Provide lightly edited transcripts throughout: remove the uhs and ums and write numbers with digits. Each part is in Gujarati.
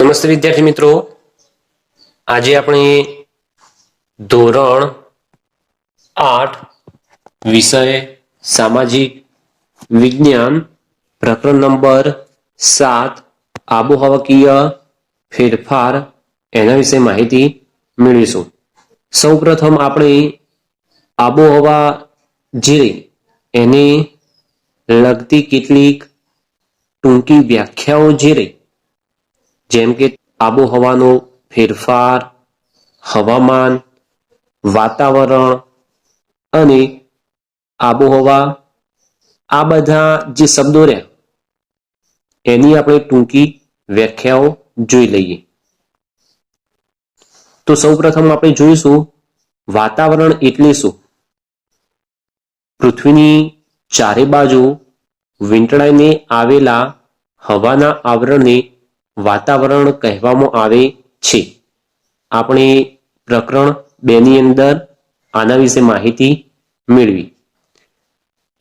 નમસ્તે વિદ્યાર્થી મિત્રો, આજે આપણે ધોરણ 8 વિષય સામાજિક વિજ્ઞાન પ્રકરણ નંબર 7 આબોહવાકીય ફેરફાર એના વિશે માહિતી મેળવીશું. સૌપ્રથમ આપણે આબોહવા જે એને લગતી કેટલીક ટૂંકી વ્યાખ્યાઓ જે રહી, જેમ કે આબોહવાનો ફેરફાર, હવામાન, વાતાવરણ અને આબોહવા, આ બધા જે શબ્દો રહ્યા એની આપણે ટૂંકી વ્યાખ્યાઓ જોઈ લઈએ. તો સૌપ્રથમ આપણે જોઈશું વાતાવરણ એટલે શું. પૃથ્વીની ચારે બાજુ વીંટળાઈને આવેલા હવાના આવરણને વાતાવરણ કહેવામાં આવે છે. આપણે પ્રકરણ 2 ની અંદર આના વિશે માહિતી મેળવી.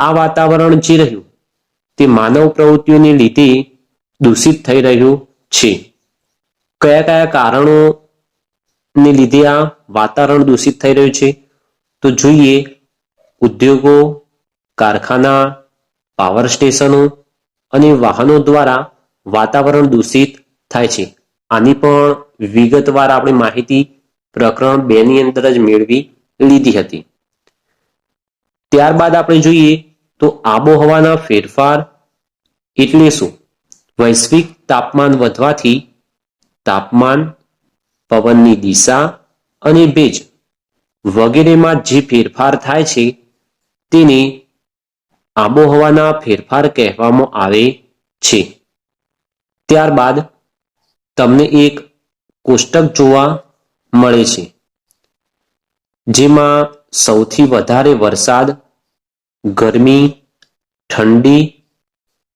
આ વાતાવરણ જે રહ્યું તે માનવ પ્રવૃત્તિઓને લીધે દૂષિત થઈ રહ્યું છે. કયા કયા કારણોને લીધે આ વાતાવરણ દૂષિત થઈ રહ્યું છે? તો જોઈએ, ઉદ્યોગો, કારખાના, પાવર સ્ટેશનો અને વાહનો દ્વારા વાતાવરણ દૂષિત થાય છે. આની પણ વિગતવાર આપણે માહિતી પ્રકરણ 2 ની અંદર જ મેળવી લીધી હતી. ત્યારબાદ આપણે જોઈએ તો આબોહવાના ફેરફાર એટલે શું. વૈશ્વિક તાપમાન વધવાથી તાપમાન, પવનની દિશા અને ભેજ વગેરેમાં જે ફેરફાર થાય છે તેને આબોહવાના ફેરફાર કહેવામાં આવે છે. ત્યારબાદ તમને એક કોષ્ટક જોવા મળે છે, જેમાં સૌથી વધારે વરસાદ, ગરમી, ઠંડી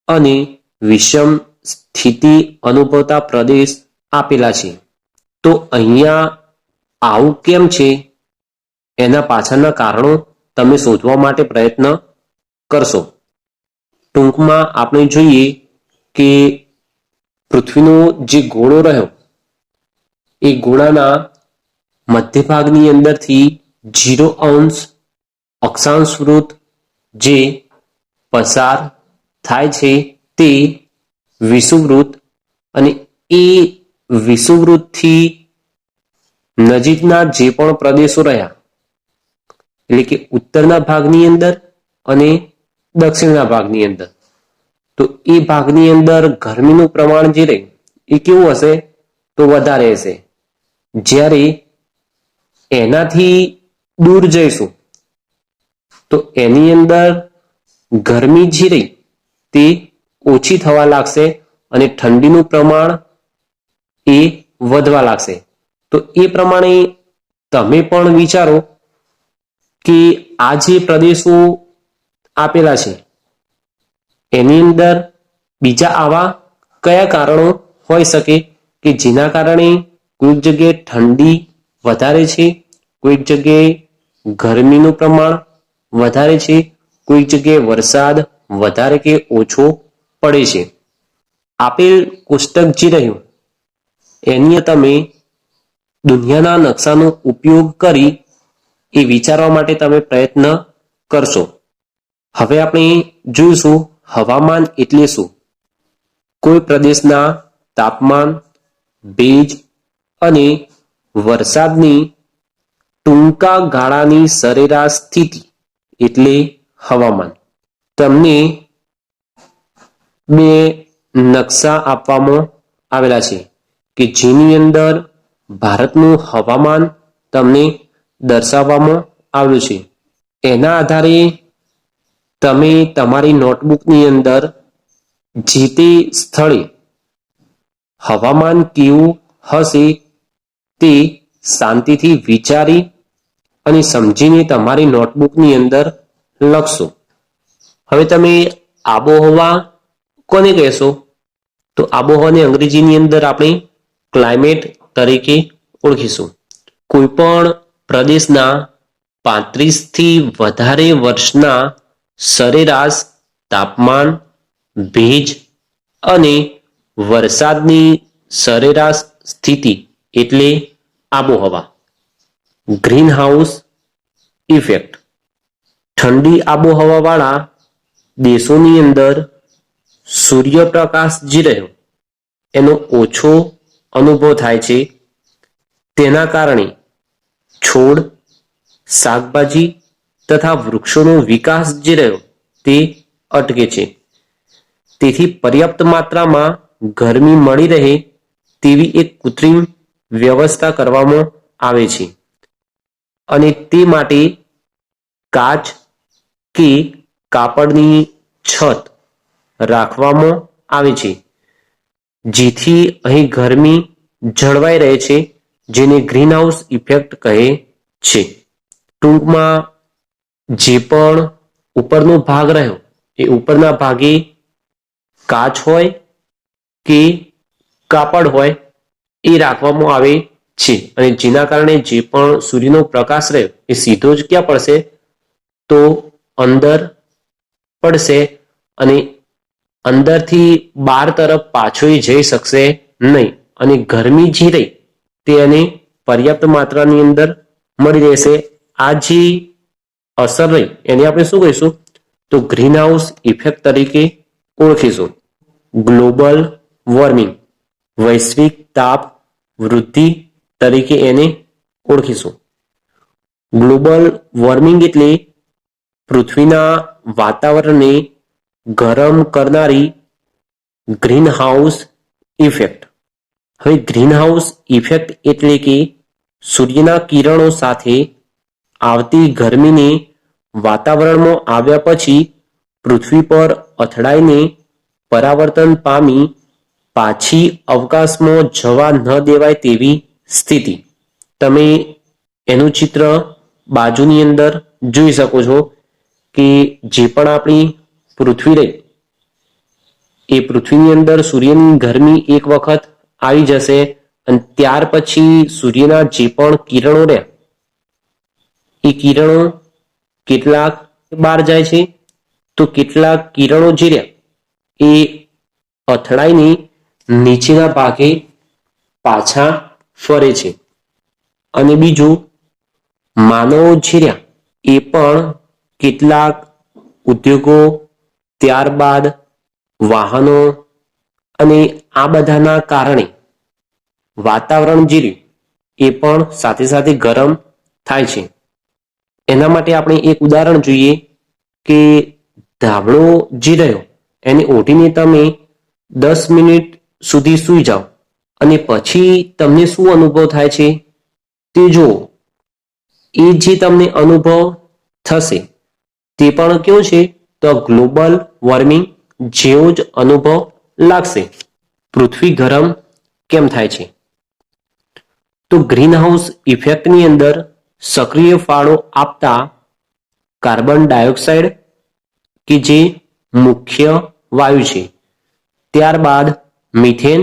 અને વિષમ સ્થિતિ અનુભવતા પ્રદેશ આપેલા છે. તો અહીંયા આવું કેમ છે એના પાછળના કારણો તમે શોધવા માટે પ્રયત્ન કરશો. ટૂંકમાં આપણે જોઈએ કે પૃથ્વીનો જે ગોળો રહ્યો એ ગોળાના મધ્યભાગની અંદરથી 0° અક્ષાંશ વૃત્ત જે પસાર થાય છે તે વિષુવવૃત્ત, અને એ વિષુવવૃત્તથી નજીકના જે પણ પ્રદેશો રહ્યા, એટલે કે ઉત્તરના ભાગની અંદર અને દક્ષિણના ભાગની અંદર, તો એ ભાગની અંદર ગરમીનું પ્રમાણ જે રહે એ કેવું હશે? તો વધારે હશે. જ્યારે એનાથી દૂર જઈશું તો એની અંદર ગરમી જે રહી તે ઓછી થવા લાગશે અને ઠંડીનું પ્રમાણ એ વધવા લાગશે. તો એ પ્રમાણે તમે પણ વિચારો કે આ જે પ્રદેશો આપેલા છે એની અંદર બીજા આવા કયા કારણો હોઈ શકે કે જેના કારણે કોઈક જગ્યાએ ઠંડી વધારે છે, કોઈક જગ્યાએ ગરમીનું પ્રમાણ વધારે છે, કોઈક જગ્યાએ વરસાદ વધારે કે ઓછો પડે છે. આપેલ કોષ્ટક જે રહ્યું એની તમે દુનિયાના નકશાનો ઉપયોગ કરી એ વિચારવા માટે તમે પ્રયત્ન કરશો. હવે આપણે જોઈશું હવામાન એટલે શું. કોઈ પ્રદેશના તાપમાન, ભેજ અને વરસાદની ટૂંકા ગાળાની સરેરાશ સ્થિતિ એટલે હવામાન. તમને 2 નકશા આપવામાં આવેલા છે કે જેની અંદર ભારતનું હવામાન તમને દર્શાવવામાં આવ્યું છે. એના આધારે તમે તમારી નોટબુકની અંદર જે તે સ્થળે હવામાન કેવું હશે તે શાંતિથી વિચારી અને સમજીને તમારી નોટબુકની અંદર લખશો. હવે તમે આબોહવા કોને કહેશો? તો આબોહવાને અંગ્રેજીની અંદર આપણે ક્લાઇમેટ તરીકે ઓળખીશું. કોઈ પણ પ્રદેશના 35 થી વધારે વર્ષના સરેરાશ તાપમાન, ભેજ અને વરસાદની સરેરાશ સ્થિતિ એટલે આબોહવા. Green house effect. ઠંડી આબોહવા વાળા દેશોની અંદર સૂર્યપ્રકાશ જે રહ્યો એનો ઓછો અનુભવ થાય છે. તેના કારણે છોડ, શાકભાજી તથા વૃક્ષોનો વિકાસ જે રહ્યો તે અટકે છે. તેથી પર્યાપ્ત માત્રામાં ગરમી મળી રહે તેવી એક કૃત્રિમ વ્યવસ્થા કરવામાં આવે છે અને તે માટે કાચ કે કાપડની છત રાખવામાં આવે છે, જેથી અહીં ગરમી જળવાઈ રહે છે, જેને ગ્રીન હાઉસ ઇફેક્ટ કહે છે. ટૂંકમાં જે પણ ઉપરનો ભાગ રહ્યો એ ઉપરના ભાગે કાચ હોય કે કાપડ હોય એ રાખવામાં આવે છે અને જેના કારણે જે પણ સૂર્યનો પ્રકાશ રહ્યો એ સીધો જ ક્યાં પડશે તો અંદર પડશે અને અંદરથી બહાર તરફ પાછો જઈ શકશે નહીં અને ગરમી જે રહી તે એને પર્યાપ્ત માત્રાની અંદર મળી રહેશે. આ જે અસર રહી એને આપણે શું કહીશું તો ગ્રીન હાઉસ ઇફેક્ટ તરીકે ઓળખીશું. ગ્લોબલ વોર્મિંગ, વૈશ્વિક તાપ વૃદ્ધિ તરીકે એને ઓળખીશું. ગ્લોબલ વોર્મિંગ એટલે પૃથ્વીના વાતાવરણને ગરમ કરનારી ગ્રીન હાઉસ ઇફેક્ટ. હવે ગ્રીન હાઉસ ઇફેક્ટ એટલે કે સૂર્યના કિરણો સાથે આવતી ગરમીને વાતાવરણમાં આવ્યા પછી પૃથ્વી પર અથડાઈને પરાવર્તન પામી પાછી અવકાશમાં જવા ન દેવાય તેવી સ્થિતિ. તમે એનું ચિત્ર બાજુની અંદર જોઈ શકો છો કે જે પણ આપણી પૃથ્વી રહી એ પૃથ્વીની અંદર સૂર્યની ગરમી એક વખત આવી જશે અને ત્યાર પછી સૂર્યના જે પણ કિરણો રહ્યા એ કિરણો કેટલાક બહાર જાય છે તો કેટલાક કિરણો જે રહ્યા એ અથડાઈને નીચેના ભાગે પાછા ફરે છે અને બીજું માનવો જે રહ્યા એ પણ કેટલાક ઉદ્યોગો, ત્યારબાદ વાહનો અને આ બધાના કારણે વાતાવરણ જે રહ્યું એ પણ સાથે સાથે ગરમ થાય છે. એના માટે આપણે એક ઉદાહરણ જોઈએ કે ધાબળો જે રહ્યો એને ઓઢીને તમે 10 મિનિટ સુધી સૂઈ જાઓ અને પછી તમને શું અનુભવ થાય છે તે જુઓ. એ જે તમને અનુભવ થશે તે પણ કેવું છે તો ગ્લોબલ વોર્મિંગ જેવો જ અનુભવ લાગશે. પૃથ્વી ગરમ કેમ થાય છે તો ગ્રીન હાઉસ ઇફેક્ટની અંદર સક્રિય ફાળો આપતા કાર્બન ડાયોક્સાઇડ કે જે મુખ્ય વાયુ છે, ત્યારબાદ મિથેન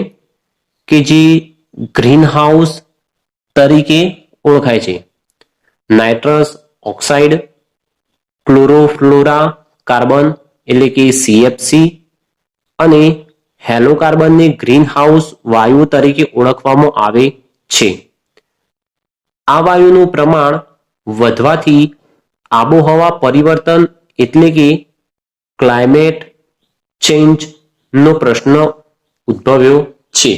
કે જે ગ્રીન હાઉસ તરીકે ઓળખાય છે, નાઇટ્રસ ઓક્સાઇડ, ક્લોરોફ્લોરા કાર્બન એટલે કે CFC અને હેલોકાર્બનને ગ્રીન હાઉસ વાયુ તરીકે ઓળખવામાં આવે છે. આ વાયુનું પ્રમાણ વધવાથી આબોહવા પરિવર્તન એટલે કે ક્લાઇમેટ ચેન્જ નો પ્રશ્ન ઉદ્ભવ્યો છે.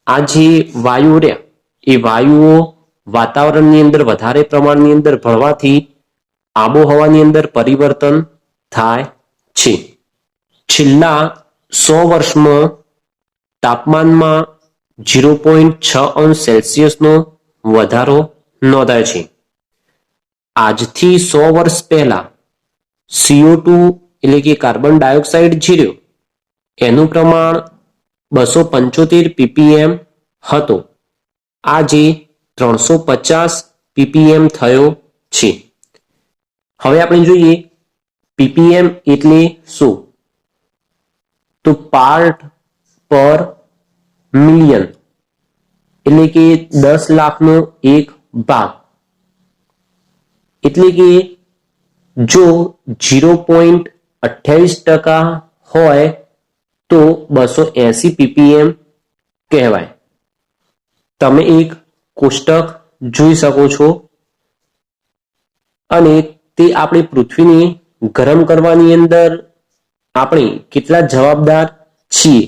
આ જે વાયુ રહ્યા એ વાયુઓ વાતાવરણની અંદર વધારે પ્રમાણની અંદર ભળવાથી આબોહવાની અંદર પરિવર્તન થાય છે. છેલ્લા 100 વર્ષમાં તાપમાનમાં 0.6 અંશ સેલ્સિયસનો વધારો નોંધાય છે. આજથી 100 વર્ષ પહેલા CO2 એટલે કે કાર્બન ડાયોક્સાઇડ જે રહ્યો એનું પ્રમાણ 275 ppm હતો. આજે 350 ppm થયો છે. હવે આપણે જોઈએ ppm એટલે શું તો પાર્ટ પર મિલિયન એટલે કે 10 લાખનો એક ભાગ. એટલે કે જો 0.28% હોય તો 280 ppm કહેવાય. તમે એક કોષ્ટક જોઈ શકો છો અને તે આપણી પૃથ્વીને ગરમ કરવાની અંદર આપણે કેટલા જવાબદાર છીએ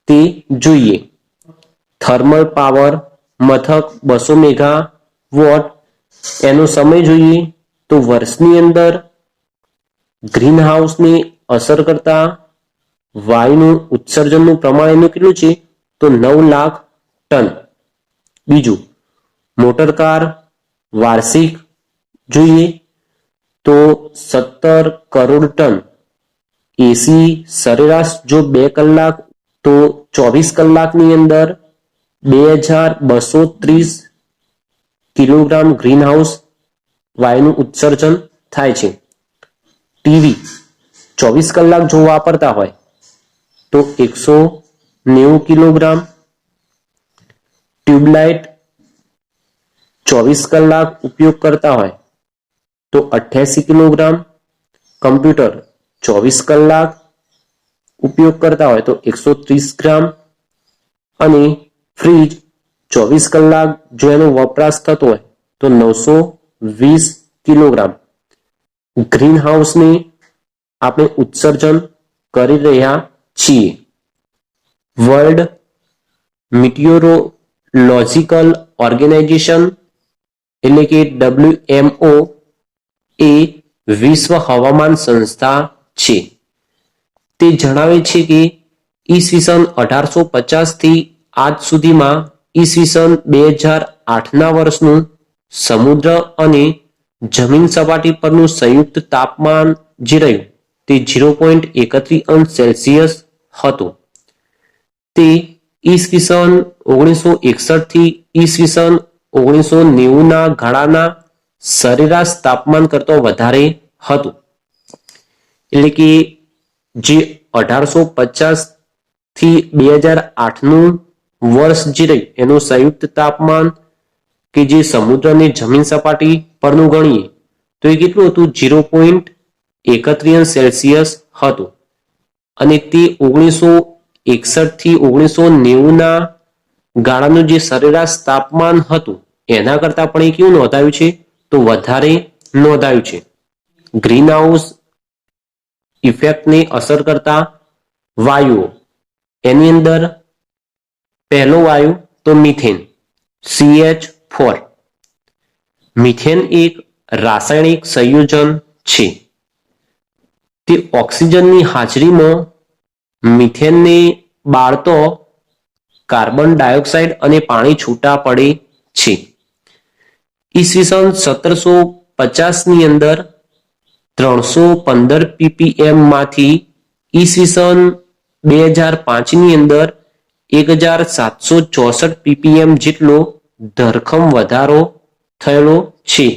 તે જોઈએ. થર્મલ પાવર મથક 200 મેગાવોટ, એનો સમય જોઈએ તો વર્ષની અંદર ગ્રીન હાઉસને અસર કરતા વાયુનું ઉત્સર્જનનું પ્રમાણ એનું કેટલું છે તો 9 લાખ ટન. બીજું, મોટર કાર વાર્ષિક જોઈએ તો 17 કરોડ ટન. એસી સરેરાશ જો 2 કલાક તો 24 કલાકની અંદર 2230 કિલોગ્રામ ગ્રીન હાઉસ વાયુનું ઉત્સર્જન થાય છે. ટીવી 24 કલાક જો વાપરતા હોય તો 190 કિલોગ્રામ. ટ્યુબલાઇટ 24 કલાક ઉપયોગ કરતા હોય તો 88 કિલોગ્રામ. કમ્પ્યુટર 24 કલાક ઉપયોગ કરતા હોય તો 130 ગ્રામ. અને ફ્રીજ 24 કલાક જો એનો વપરાશ થતો હોય તો 920 કિલોગ્રામ ગ્રીન હાઉસને આપણે ઉત્સર્જન કરી રહ્યા છીએ. વર્લ્ડ મિટિયોરોલોજિકલ ઓર્ગેનાઇઝેશન એટલે કે WMO એ વિશ્વ હવામાન સંસ્થા છે. તે જણાવે છે કે ઈસવીસન 1850 થી આજ સુધીમાં ઈસવીસન 2008ના વર્ષનું સમુદ્ર અને જમીન સપાટી પરનું સંયુક્ત તાપમાન જે રહ્યું તે 0.31 અંશ સેલ્સિયસ હતું. તે ઈસવીસન 1961 થી ઈસવીસન 1990ના ગાળાના સરેરાશ તાપમાન કરતાં વધારે હતું. એટલે કે જે 1850 થી 2008નું વર્ષ જે રહ્યું એનું સંયુક્ત તાપમાન કે જે સમુદ્ર અને જમીન સપાટી પરનું ગણીએ તો એ કેટલું હતું 0.31 અંશ સેલ્સિયસ હતું. અને તે 1961 થી 1990ના ગાળાનું જે સરેરાશ તાપમાન હતું એના કરતાં પણ એ કેવું નોંધાયું છે તો વધારે નોંધાયું છે. ગ્રીન હાઉસ ઇફેક્ટને અસર કરતા વાયુઓ એની અંદર પહેલો વાયુ તો મિથેન CH4. મિથેન એક રાસાયણિક સંયોજન છે. તે ઓક્સિજનની હાજરીમાં મિથેનને બાળતો કાર્બન ડાયોક્સાઇડ અને પાણી છૂટા પડે છે. ઈસવીસન 1750ની અંદર 315 ppm માંથી ઈસવીસન 2005ની અંદર 1764 ppm જેટલો ધરખમ વધારો થયેલો છે.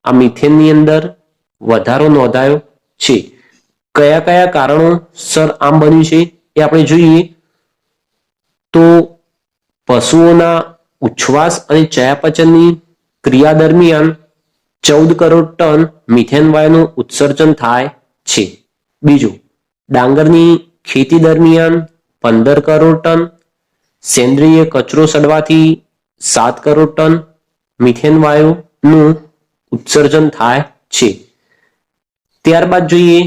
આ મિથેનની અંદર વધારો નોંધાયો છે. કયા કયા કારણોસર આમ બન્યું છે એ આપણે જોઈએ તો પશુઓના ઉચ્છ્વાસ અને ચયાપચયની ક્રિયા દરમિયાન 14 કરોડ ટન મિથેન વાયુનું ઉત્સર્જન થાય છે. બીજું, ડાંગરની ખેતી દરમિયાન 15 કરોડ ટન, સેન્દ્રિય કચરો સડવાથી 7 કરોડ ટન મિથેન વાયુનું ઉત્સર્જન થાય છે. ત્યારબાદ જોઈએ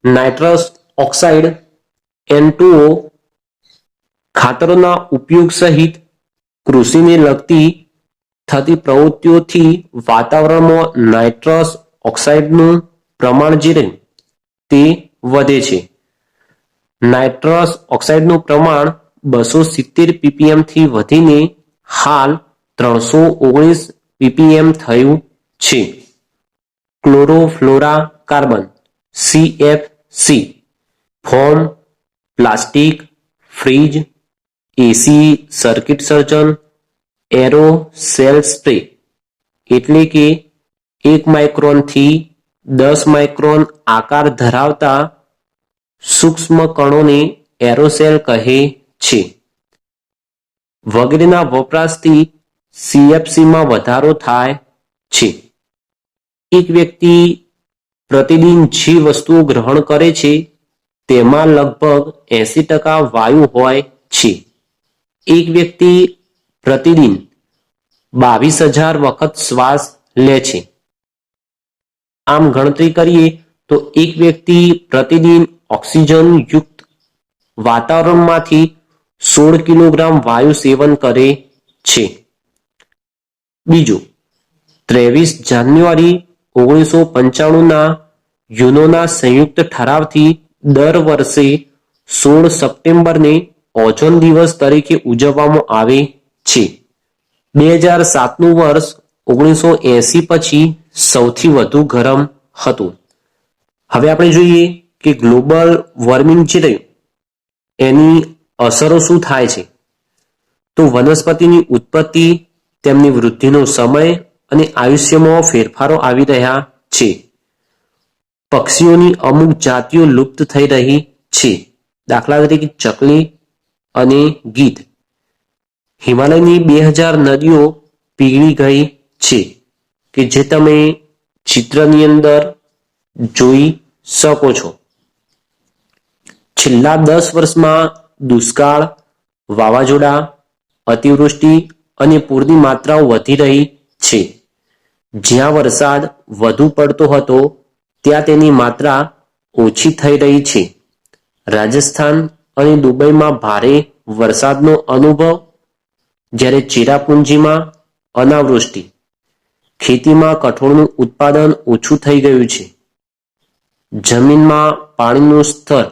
નાઇટ્રસ ઓક્સાઇડ N2O ખાતરોના ઉપયોગ સહિત કૃષિને લગતી થતી પ્રવૃત્તિઓથી વાતાવરણમાં નાઇટ્રસ ઓક્સાઇડનું પ્રમાણ જે રહ્યું તે વધે છે. નાઇટ્રસ ઓક્સાઇડનું પ્રમાણ 270 ppm થી વધીને હાલ 319 ppm થયું છે. Chlorofluoro carbon CFC foam, plastic, fridge, AC circuit સર્જન, એરોસેલ સ્પ્રે એટલે કે 1 માઇક્રોન થી 10 માઇક્રોન આકાર ધરાવતા સૂક્ષ્મ કણોને એરોસેલ કહે છે. વગેરેના વપરાશથી CFCમાં વધારો થાય છે. એક વ્યક્તિ પ્રતિદિન જે વસ્તુઓ ગ્રહણ કરે છે તેમાં લગભગ 80% વાયુ હોય છે. એક વ્યક્તિ પ્રતિદિન 22,000 વખત શ્વાસ લે છે. આમ ગણતરી કરીએ તો એક વ્યક્તિ પ્રતિદિન ઓક્સિજન યુક્ત વાતાવરણમાંથી 16 કિલોગ્રામ વાયુ સેવન કરે છે. બીજું, 23 જાન્યુઆરી 1995ના યુનોના સંયુક્ત ઠરાવથી દર વર્ષે 16 સપ્ટેમ્બરને ઓઝોન દિવસ તરીકે ઉજવવામાં આવે છે. 2007નું વર્ષ 1980 પછી સૌથી વધુ ગરમ હતું. હવે આપણે જોઈએ કે ગ્લોબલ વોર્મિંગ જે રહ્યું એની અસરો શું થાય છે. તો વનસ્પતિની ઉત્પત્તિ, તેમની વૃદ્ધિનો સમય અને આયુષ્યમાં ફેરફારો આવી રહ્યા છે. પક્ષીઓની અમુક જાતિઓ લુપ્ત થઈ રહી છે, દાખલા તરીકે ચકલી અને ગીધ. હિમાલયની 2000 નદીઓ પીગળી ગઈ છે કે જે તમે ચિત્રની અંદર જોઈ શકો છો. છેલ્લા 10 વર્ષમાં દુષ્કાળ, વાવાઝોડા, અતિવૃષ્ટિ અને પૂરની માત્રાઓ વધી રહી છે. જ્યાં વરસાદ વધુ પડતો હતો ત્યાં તેની માત્રા ઓછી થઈ રહી છે. રાજસ્થાન અને દુબઈમાં ભારે વરસાદનો અનુભવ, જ્યારે ચેરાપુંજીમાં અનાવૃષ્ટિ. ખેતીમાં કઠોળનું ઉત્પાદન ઓછું થઈ ગયું છે. જમીનમાં પાણીનું સ્તર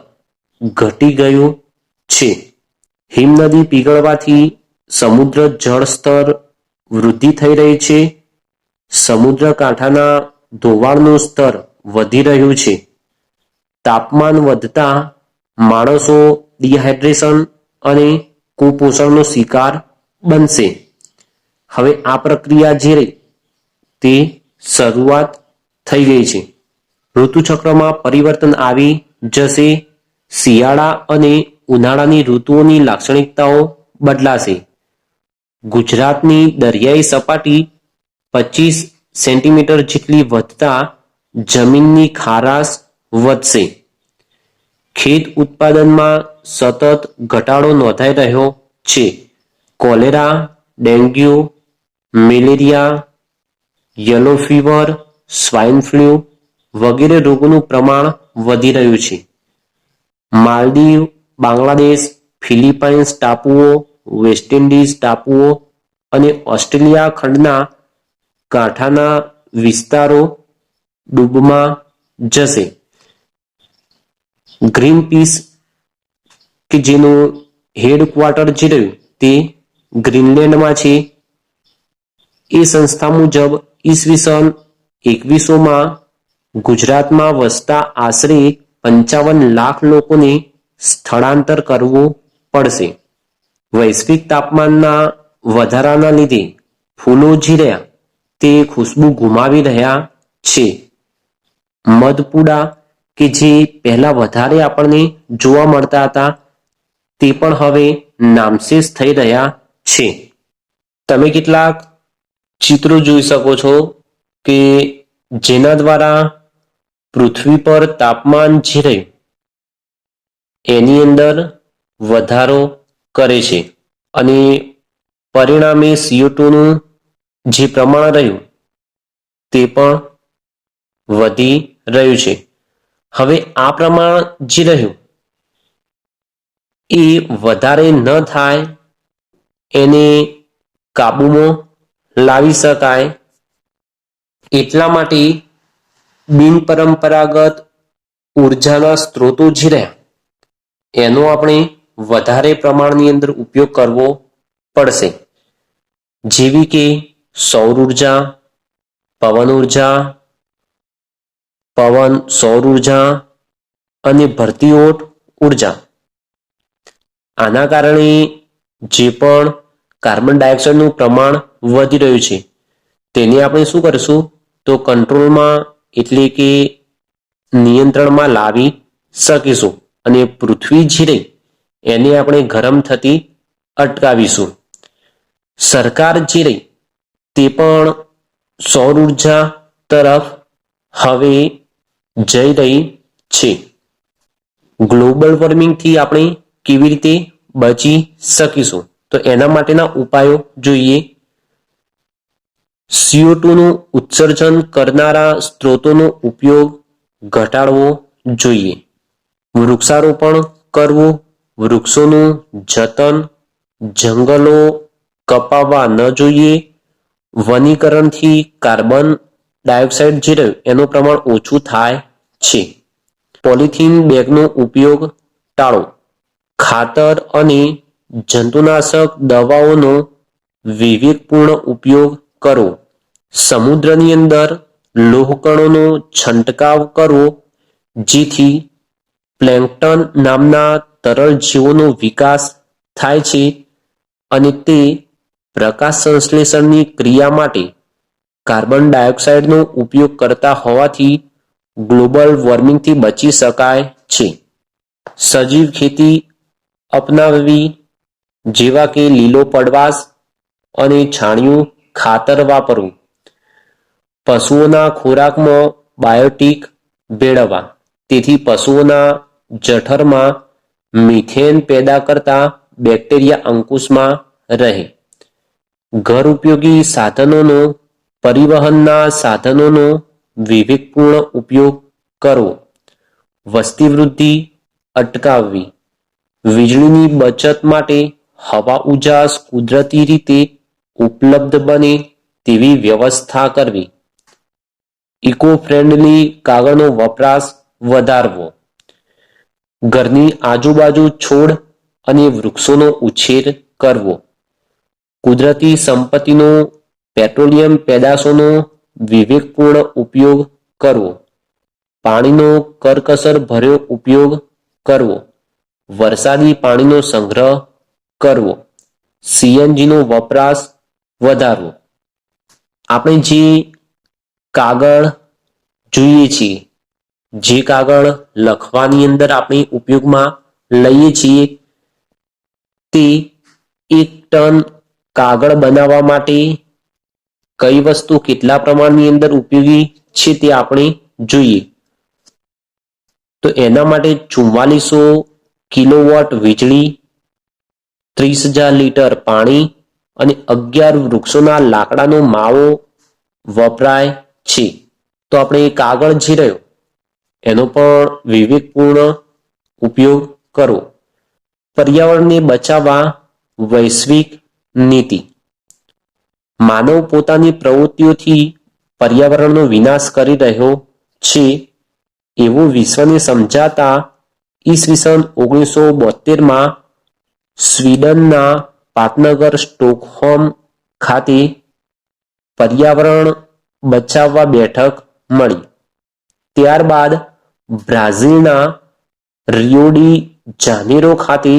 ઘટી ગયું છે. હિમનદી પીગળવાથી સમુદ્ર જળ સ્તર વૃદ્ધિ થઈ રહી છે. સમુદ્ર કાંઠાના ધોવાણનું સ્તર વધી રહ્યું છે. તાપમાન વધતા માણસો ડિહાઇડ્રેશન અને કુપોષણનો શિકાર બનશે. હવે આ પ્રક્રિયા જે રહી તે શરૂઆત થઈ ગઈ છે. ઋતુચક્રમાં પરિવર્તન આવી જશે. શિયાળા અને ઉનાળાની ઋતુઓની લાક્ષણિકતાઓ બદલાશે. ગુજરાતની દરિયાઈ સપાટી 25 સેન્ટીમીટર જેટલી વધતા જમીનની ખારાશ વધશે. ખેત ઉત્પાદનમાં સતત ઘટાડો નોંધાઈ રહ્યો છે. Cholera, dengue, malaria, yellow fever, swine flu વગેરે રોગોનું પ્રમાણ વધી રહ્યું છે. માલદીવ, બાંગ્લાદેશ, ફિલિપાઇન્સ ટાપુઓ, વેસ્ટ ઇન્ડિઝ ટાપુઓ અને ઓસ્ટ્રેલિયા ખંડના કાંઠાના વિસ્તારો ડૂબમાં જશે. ગ્રીન પીસ કે જેનું હેડક્વાર્ટર જે રહ્યું તે ગ્રીનલેન્ડમાં છે, એ સંસ્થા મુજબ ઈસવીસન 2100માં ગુજરાતમાં વસતા આશરે 55 લાખ લોકોને સ્થળાંતર કરવું પડશે. વૈશ્વિક તાપમાનના વધારાના લીધે ફૂલો જે રહ્યા તે ખુશ્બુ ગુમાવી રહ્યા છે. મધપૂડા કે જે પહેલા વધારે આપણને જોવા મળતા હતા તે પણ હવે નામશેષ થઈ રહ્યા છે. તમે કેટલાક ચિત્રો જોઈ શકો છો કે જેના દ્વારા પૃથ્વી પર તાપમાન જે રહ્યું એની અંદર વધારો કરે છે અને પરિણામે CO2 નું જે પ્રમાણ રહ્યું તે પણ વધી રહ્યું છે. હવે આ પ્રમાણ જે રહ્યું એ વધારે ન થાય એને કાબૂમાં લાવી શકાય એટલા માટે બિનપરંપરાગત ઉર્જાના સ્ત્રોતો જે રહ્યા એનો આપણે વધારે પ્રમાણની અંદર ઉપયોગ કરવો પડશે, જેવી કે સૌર ઉર્જા, પવન ઉર્જા, સૌર ઉર્જા અને ભરતી ઓટ ઉર્જા. આના કારણે જે પણ કાર્બન ડાયોક્સાઇડનું પ્રમાણ વધી રહ્યું છે તેને આપણે શું કરીશું તો કંટ્રોલમાં એટલે કે નિયંત્રણમાં લાવી શકીશું અને પૃથ્વી જે રહી એને આપણે ગરમ થતી અટકાવીશું. સરકાર જે રહી તે પણ સૌર ઉર્જા તરફ હવે જઈ રહી છે. ગ્લોબલ વોર્મિંગથી આપણે કેવી રીતે બચી શકીશું તો એના માટેના ઉપાયો જોઈએ. CO2 નું ઉત્સર્જન કરનારા સ્ત્રોતોનો ઉપયોગ ઘટાડવો જોઈએ. વૃક્ષારોપણ કરવું, વૃક્ષોનું જતન, જંગલો કપાવવા ન જોઈએ. વનીકરણથી કાર્બન ડાયોક્સાઇડ જે રહ્યું એનું પ્રમાણ ઓછું થાય છે. પોલિથીન બેગનો ઉપયોગ ટાળો. ખાતર અને જંતુનાશક દવાઓનો વિવેકપૂર્ણ ઉપયોગ કરવો. સમુદ્રની અંદર લોહકણોનો છંટકાવ કરવો જેથી પ્લેન્કટન નામના તરલ જીવોનો વિકાસ થાય છે અને તે પ્રકાશ સંશ્લેષણની ક્રિયા માટે કાર્બન ડાયોક્સાઇડનો ઉપયોગ કરતા હોવાથી ગ્લોબલ વોર્મિંગથી બચી શકાય છે. સજીવ ખેતી અપનાવવી જેવા કે લીલો પડવાશ અને છાણિયું ખાતર વાપરવું. પશુઓના ખોરાકમાં બાયોટિક ભેળવવા તેથી પશુઓના જઠરમાં મિથેન પેદા કરતા બેક્ટેરિયા અંકુશમાં રહે. ઘર ઉપયોગી સાધનોનો પરિવહનના સાધનોનો વિવેકપૂર્ણ ઉપયોગ કરવો. વસ્તી વૃદ્ધિ અટકાવવી. વીજળીની બચત માટે હવા ઉજાસ કુદરતી રીતે ઉપલબ્ધ બને તેવી વ્યવસ્થા કરવી. ઇકો ફ્રેન્ડલી કાગળનો વપરાશ વધારવો. ઘરની આજુબાજુ છોડ અને વૃક્ષોનો ઉછેર કરવો. કુદરતી સંપત્તિનો પેટ્રોલિયમ પેદાશોનો વિવેકપૂર્ણ ઉપયોગ કરવો. પાણીનો કરકસર ભર્યો ઉપયોગ કરવો. વરસાદી પાણીનો સંગ્રહ કરવો. CNGનો વપરાશ વધારવો. આપણે જે કાગળ જોઈએ છીએ, જે કાગળ લખવાની અંદર આપણે ઉપયોગમાં લઈએ છીએ, તે 1 ટન કાગળ બનાવવા માટે કઈ વસ્તુ કેટલા પ્રમાણની અંદર ઉપયોગી છે તે આપણે જોઈએ. તો એના માટે 4400 કિલોવોટ વીજળી, 30,000 લીટર પાણી અને 11 વૃક્ષોના લાકડાનો માવો વપરાય છે. તો આપણે કાગળ જે રહ્યો એનો પણ વિવેકપૂર્ણ ઉપયોગ કરવો. પર્યાવરણને બચાવવા વૈશ્વિક નીતિ. માનવ પોતાની પ્રવૃત્તિઓથી પર્યાવરણનો વિનાશ કરી રહ્યો છે એવું વિશ્વને સમજાતા ઈસવીસન 1972માં સ્વીડનના પાટનગર સ્ટોકહોમ ખાતે પર્યાવરણ બચાવવા બેઠક મળી. ત્યારબાદ બ્રાઝિલના રિયો ડી જાનેરો ખાતે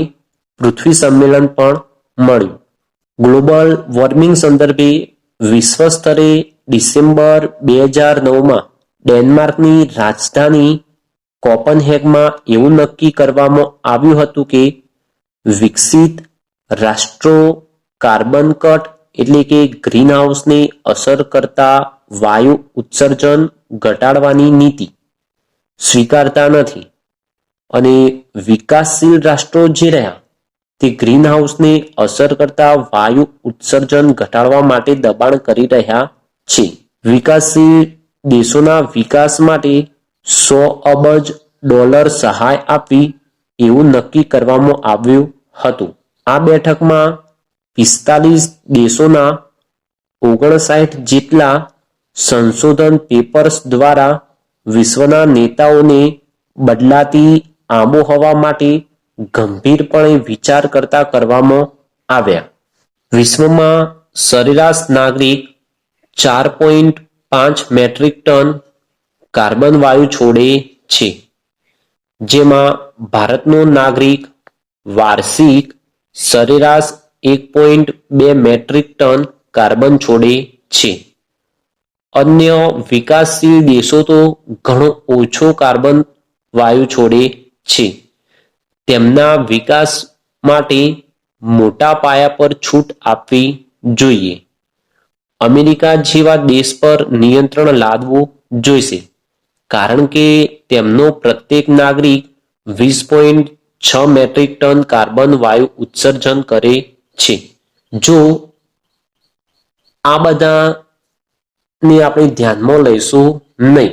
પૃથ્વી સંમેલન પણ મળ્યું. ગ્લોબલ વોર્મિંગ સંદર્ભે વિશ્વ સ્તરે ડિસેમ્બર 2009માં ડેનમાર્કની રાજધાની કોપનહેગમાં એવું નક્કી કરવામાં આવ્યું હતું કે વિકસિત રાષ્ટ્રો કાર્બન કટ એટલે કે ગ્રીન હાઉસને અસર કરતા વાયુ ઉત્સર્જન ઘટાડવાની નીતિ સ્વીકારતા નથી અને વિકાસશીલ રાષ્ટ્રો જે રહ્યા તે ગ્રીન હાઉસને અસર કરતા વાયુ ઉત્સર્જન ઘટાડવા માટે દબાણ કરી રહ્યા છે. વિકાસશીલ દેશોના વિકાસ માટે $100 અબજ સહાય આપવી એવું નક્કી કરવામાં આવ્યું હતું. આ બેઠકમાં 45 દેશોના 59 જેટલા સંશોધન પેપર્સ દ્વારા વિશ્વના નેતાઓને બદલાતી આબોહવા માટે ગંભીરપણે વિચાર કરતા કરવામાં આવ્યા. વિશ્વમાં સરેરાશ નાગરિક 4.5 મેટ્રિક ટન કાર્બન વાયુ છોડે છે, જેમાં ભારતનો નાગરિક વાર્ષિક સરેરાશ 1.2 મેટ્રિક ટન કાર્બન છોડે છે. અન્ય વિકાસશીલ દેશો તો ઘણો ઓછો કાર્બન વાયુ છોડે છે. તેમના વિકાસ માટે મોટા પાયા પર છૂટ આપવી જોઈએ. અમેરિકા જેવા દેશ પર નિયંત્રણ લાદવું જોઈશે, કારણ કે તેમનો પ્રત્યેક નાગરિક 20.6 મેટ્રિક ટન કાર્બન વાયુ ઉત્સર્જન કરે છે. જો આ બધાને આપણે ધ્યાનમાં લઈશું નહીં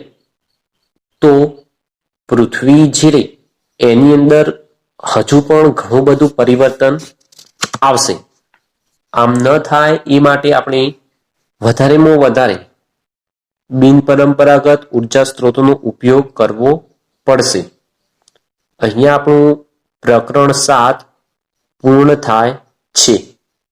તો પૃથ્વી જે રે એની અંદર હજુ પણ ઘણું બધું પરિવર્તન આવશે. આમ ન થાય એ માટે આપણે વધારેમાં વધારે બિનપરંપરાગત ઉર્જા સ્ત્રોતોનો ઉપયોગ કરવો પડશે. અહીંયા આપણું પ્રકરણ 7 પૂર્ણ થાય છે.